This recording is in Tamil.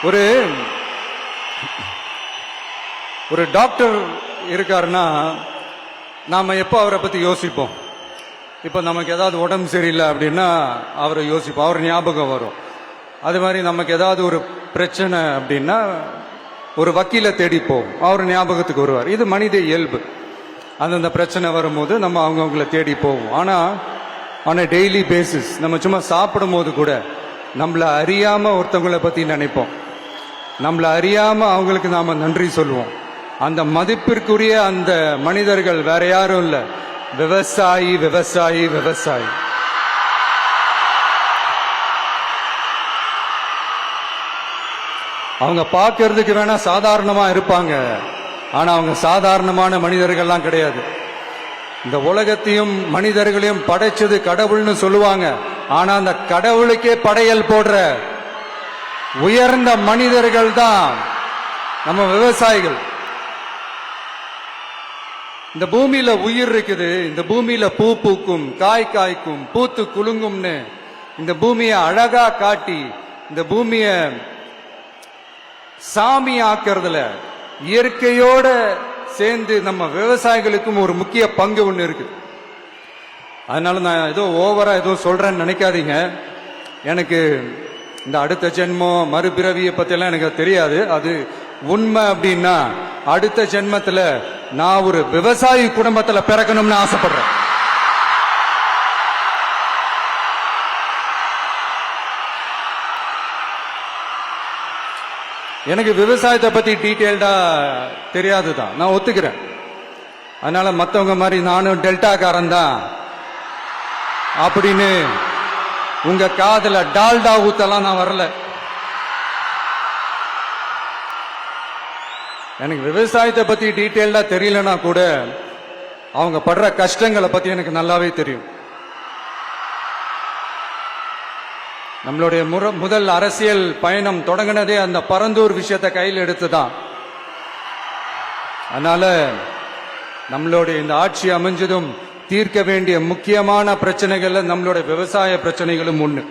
ஒரு ஒரு டாக்டர் இருக்காருன்னா நாம எப்போ அவரை பத்தி யோசிப்போம்? இப்ப நமக்கு ஏதாவது உடம்பு சரியில்லை அப்படின்னா அவரை யோசிப்போம், அவர் ஞாபகம் வரும். அது மாதிரி நமக்கு ஏதாவது ஒரு பிரச்சனை அப்படின்னா ஒரு வக்கீலை தேடி போவோம், அவர் ஞாபகத்துக்கு வருவார். இது மனித இயல்பு. அந்தந்த பிரச்சனை வரும்போது நம்ம அவங்கவுங்களை தேடி போவோம். ஆனா ஆன் அ டெய்லி பேசிஸ் நம்ம சும்மா சாப்பிடும் போது கூட நம்மளை அறியாம ஒருத்தவங்களை பத்தி நினைப்போம், நம்மளை அறியாம அவங்களுக்கு நாம நன்றி சொல்லுவோம். அந்த மதிப்பிற்குரிய அந்த மனிதர்கள் வேற யாரும் இல்ல, விவசாயி விவசாயி விவசாயி. அவங்க பார்க்கறதுக்கு வேணா சாதாரணமா இருப்பாங்க, ஆனா அவங்க சாதாரணமான மனிதர்கள்லாம் கிடையாது. இந்த உலகத்தையும் மனிதர்களையும் படைச்சது கடவுள்னு சொல்லுவாங்க, ஆனா அந்த கடவுளுக்கே படையல் போடுற உயர்ந்த மனிதர்கள் தான் நம்ம விவசாயிகள். இந்த பூமியில உயிர் இருக்குது, இந்த பூமியில பூ பூக்கும், காய் காய்க்கும், பூத்து குலுங்கும்னு இந்த பூமியை அழகா காட்டி இந்த பூமிய சாமி ஆக்குறதுல இயற்கையோட சேர்ந்து நம்ம விவசாயிகளுக்கும் ஒரு முக்கிய பங்கு ஒன்று இருக்கு. அதனால நான் ஏதோ ஓவரா ஏதோ சொல்றேன்னு நினைக்காதீங்க. எனக்கு இந்த அடுத்த ஜென்மம் மறுபிறவியை பத்தியெல்லாம் எனக்கு தெரியாது. அது உண்மை அப்படின்னா அடுத்த ஜென்மத்துல நான் ஒரு விவசாயி குடும்பத்துல பிறக்கணும்னு ஆசைப்படுறேன். எனக்கு விவசாயத்தை பத்தி டீட்டெயில்டா தெரியாதுதான், நான் ஒத்துக்கிறேன். அதனால மத்தவங்க மாதிரி நானும் டெல்டாக்காரன் தான் அப்படின்னு உங்க காதுல டால்டா ஊத்தலாம் நான் வரல. எனக்கு விவசாயத்தை பத்தி டீட்டெயில்டா தெரியலனா கூட அவங்க படுற கஷ்டங்களை பத்தி எனக்கு நல்லாவே தெரியும். நம்மளுடைய முதல் அரசியல் பயணம் தொடங்கினதே அந்த பரந்தூர் விஷயத்தை கையில் எடுத்துதான். அதனால நம்மளுடைய இந்த ஆட்சி அமைஞ்சதும் தீர்க்க வேண்டிய முக்கியமான பிரச்சனைகள்ல நம்மளுடைய விவசாய பிரச்சனைகளும் ஒண்ணு.